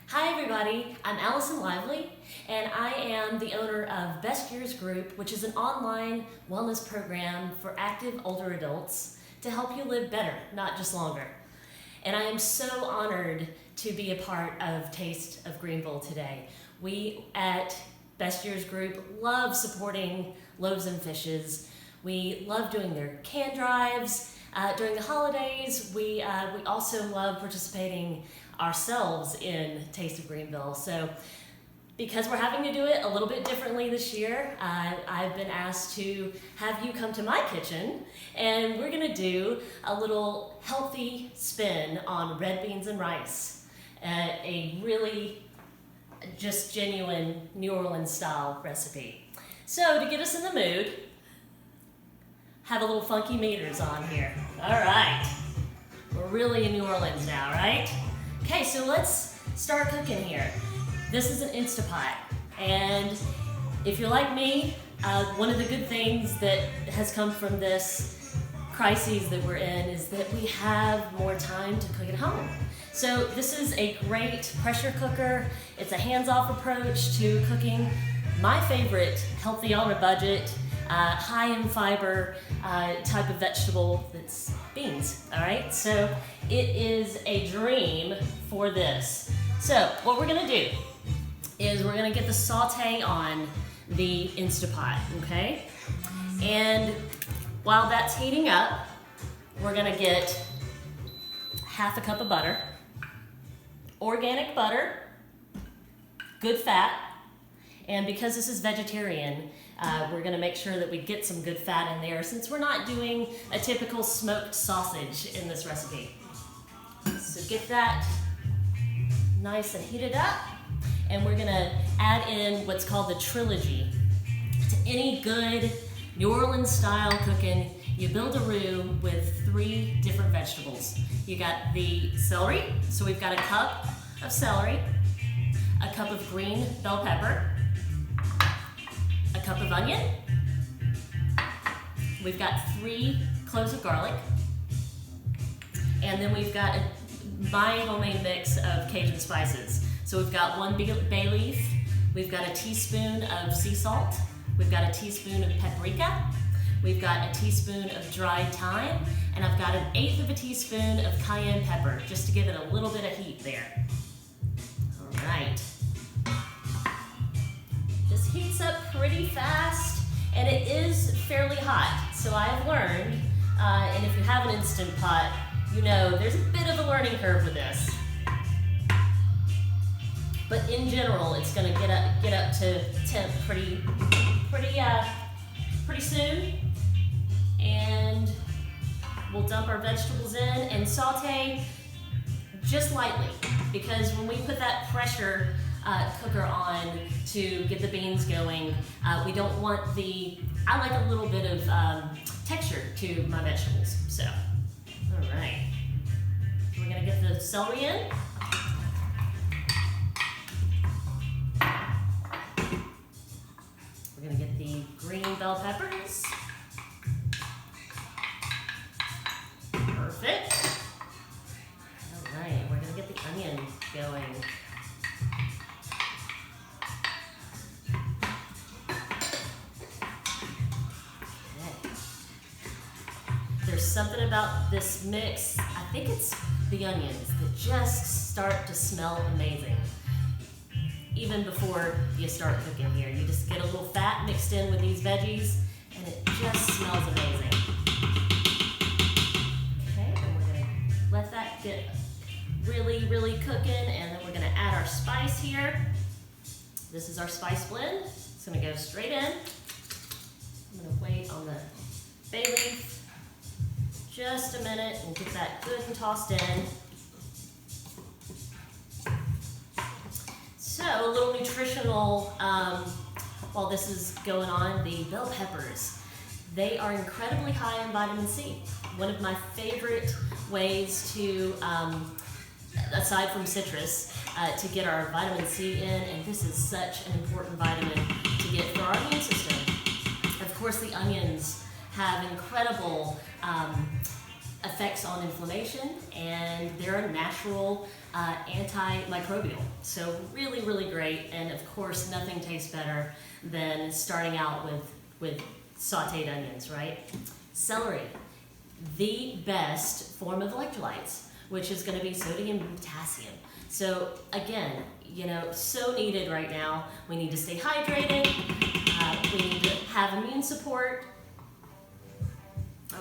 Hi everybody, I'm Alison Lively and I am the owner of Best Years Group, which is an online wellness program for active older adults to help you live better, not just longer. And I am so honored to be a part of Taste of Greenville today. We at Best Years Group love supporting Loaves and Fishes. We love doing their can drives. During the holidays, we also love participating ourselves in Taste of Greenville. So because we're having to do it a little bit differently this year, I've been asked to have you come to my kitchen and we're gonna do a little healthy spin on red beans and rice. A really just genuine New Orleans style recipe. So to get us in the mood, have a little funky meters on here. All right, we're really in New Orleans now, right? Okay, so let's start cooking here. This is an InstaPot, and if you're like me, one of the good things that has come from this crisis that we're in is that we have more time to cook at home. So this is a great pressure cooker. It's a hands-off approach to cooking. My favorite healthy on a budget, high in fiber type of vegetable that's beans, all right? So it is a dream for this. So what we're gonna do is we're gonna get the saute on the InstaPot, okay? And while that's heating up, we're gonna get half a cup of butter, organic butter, good fat, and because this is vegetarian, we're gonna make sure that we get some good fat in there since we're not doing a typical smoked sausage in this recipe. So get that nice and heated up, and we're gonna add in what's called the trilogy. To any good New Orleans style cooking, you build a roux with 3 different vegetables. You got the celery, so we've got a cup of celery, a cup of green bell pepper, a cup of onion, we've got 3 cloves of garlic, and then we've got my homemade mix of Cajun spices. So we've got 1 bay leaf, we've got a teaspoon of sea salt, we've got a teaspoon of paprika, we've got a teaspoon of dried thyme, and I've got 1/8 of a teaspoon of cayenne pepper, just to give it a little bit of heat there. All right. This heats up pretty fast, and it is fairly hot. So I have learned, and if you have an Instant Pot, you know there's a bit of a learning curve with this. But in general, it's gonna get up to temp pretty soon. And we'll dump our vegetables in and saute just lightly, because when we put that pressure cooker on to get the beans going, we don't want I like a little bit of texture to my vegetables. So, all right. We're gonna get the celery in. We're gonna get the green bell peppers. Perfect. All right, we're gonna get the onion going. There's something about this mix, I think it's the onions, that just start to smell amazing. Even before you start cooking here, you just get a little fat mixed in with these veggies, and it just smells amazing. Okay, and we're gonna let that get really cooking, and then we're gonna add our spice here. This is our spice blend. It's gonna go straight in. I'm gonna wait on the bay leaf just a minute and get that good and tossed in. So a little nutritional, while this is going on, the bell peppers. They are incredibly high in vitamin C. One of my favorite ways to, aside from citrus, to get our vitamin C in, and this is such an important vitamin to get for our immune system. Of course, the onions have incredible effects on inflammation, and they're a natural antimicrobial. So really, really great. And of course, nothing tastes better than starting out with sauteed onions, right? Celery, the best form of electrolytes, which is going to be sodium and potassium. So again, you know, so needed right now. We need to stay hydrated. We need to have immune support.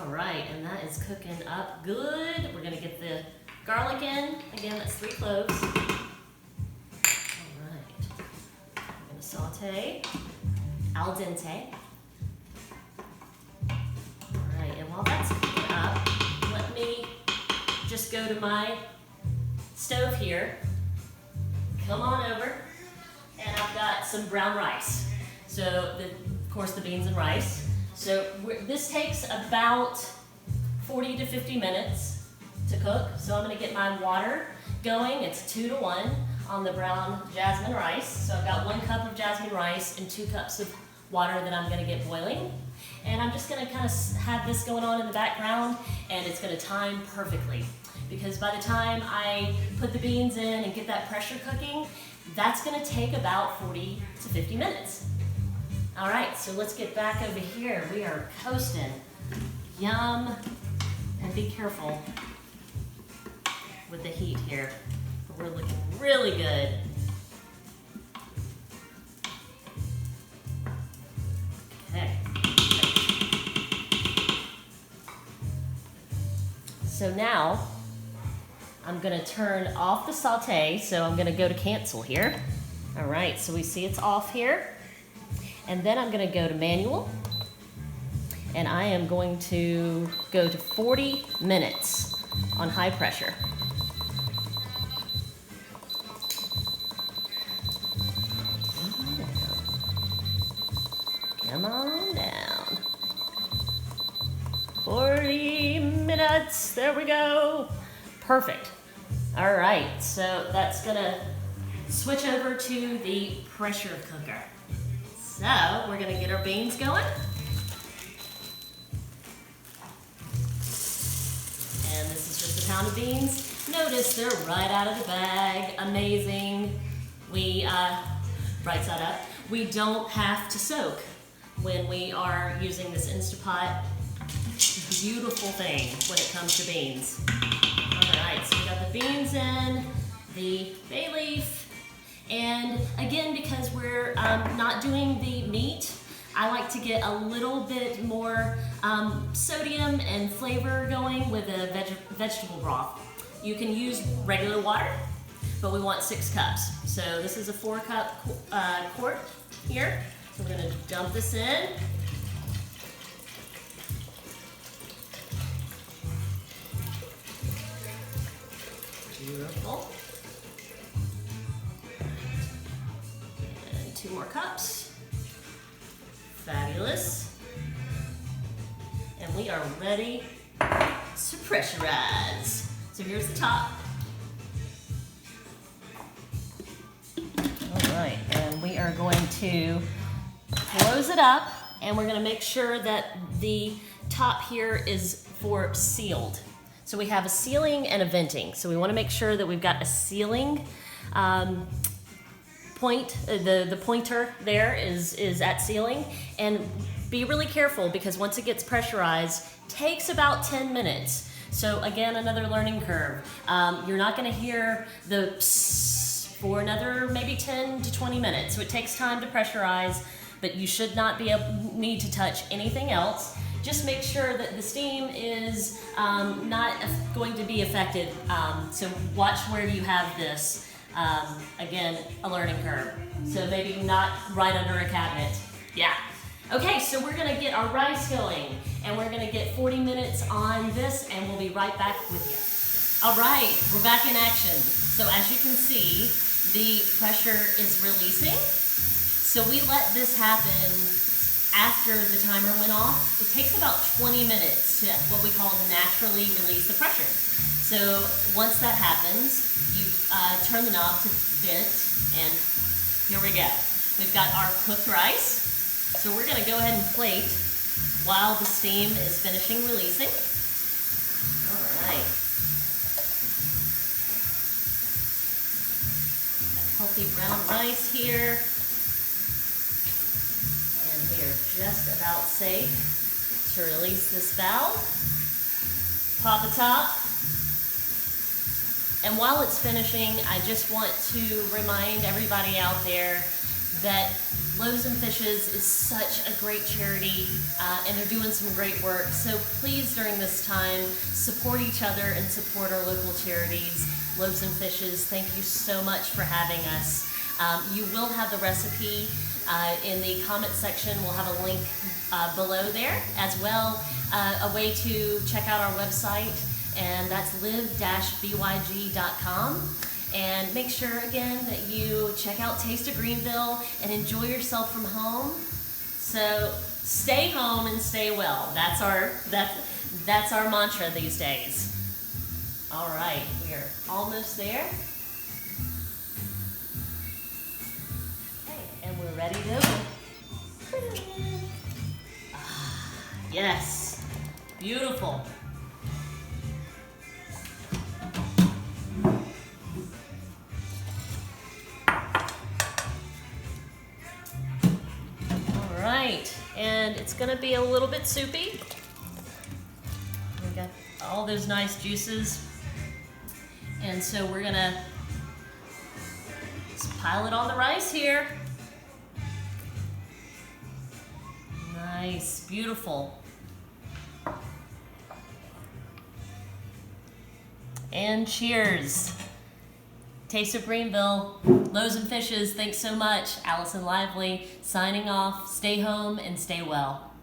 All right, and that is cooking up good. We're gonna get the garlic in. Again, that's 3 cloves. All right, I'm gonna saute al dente. All right, and while that's cooking up, let me just go to my stove here. Come on over, and I've got some brown rice. So, of course, the beans and rice. So this takes about 40 to 50 minutes to cook. So I'm gonna get my water going. It's 2 to 1 on the brown jasmine rice. So I've got 1 cup of jasmine rice and 2 cups of water that I'm gonna get boiling. And I'm just gonna kind of have this going on in the background, and it's gonna time perfectly. Because by the time I put the beans in and get that pressure cooking, that's gonna take about 40 to 50 minutes. All right, so let's get back over here. We are coasting. Yum. And be careful with the heat here. We're looking really good. Okay. So now, I'm gonna turn off the saute, so I'm gonna go to cancel here. All right, so we see it's off here. And then I'm gonna go to manual, and I am going to go to 40 minutes on high pressure. Come on down. 40 minutes, there we go. Perfect. All right, so that's gonna switch over to the pressure cooker. So we're gonna get our beans going. And this is just a pound of beans. Notice they're right out of the bag, amazing. We, right side up, we don't have to soak when we are using this InstaPot. Beautiful thing when it comes to beans. All right, so we got the beans in, the bay leaf, and again, because we're not doing the meat, I like to get a little bit more sodium and flavor going with a vegetable broth. You can use regular water, but we want 6 cups. So this is a 4-cup quart here. So we're gonna dump this in. Beautiful. And 2 more cups. Fabulous. And we are ready to pressurize. So here's the top. All right, and we are going to close it up, and we're gonna make sure that the top here is sealed. So we have a sealing and a venting. So we wanna make sure that we've got a sealing point, the pointer there is at sealing, and be really careful because once it gets pressurized, takes about 10 minutes. So again, another learning curve. You're not gonna hear the psst for another maybe 10 to 20 minutes. So it takes time to pressurize, but you should not need to touch anything else. Just make sure that the steam is not going to be affected. So watch where you have this. Again, a learning curve. So maybe not right under a cabinet. Yeah. Okay, so we're gonna get our rice going, and we're gonna get 40 minutes on this, and we'll be right back with you. All right, we're back in action. So as you can see, the pressure is releasing. So we let this happen after the timer went off. It takes about 20 minutes to what we call naturally release the pressure. So once that happens, you turn the knob to vent, and here we go. We've got our cooked rice. So we're gonna go ahead and plate while the steam is finishing releasing. All right. Got healthy brown rice here. And we are just about safe to release this valve. Pop the top. And while it's finishing, I just want to remind everybody out there that Loaves and Fishes is such a great charity, and they're doing some great work. So please, during this time, support each other and support our local charities. Loaves and Fishes, thank you so much for having us. You will have the recipe in the comment section. We'll have a link below there, as well a way to check out our website, and that's live-byg.com. And make sure again that you check out Taste of Greenville and enjoy yourself from home. So stay home and stay well. That's our mantra these days. All right, we are almost there. Okay, and we're ready to open. Yes, beautiful. Right, and it's gonna be a little bit soupy. We got all those nice juices, and so we're gonna just pile it on the rice here. Nice, beautiful. And cheers. Taste of Greenville, Loaves and Fishes, thanks so much. Alison Lively, signing off. Stay home and stay well.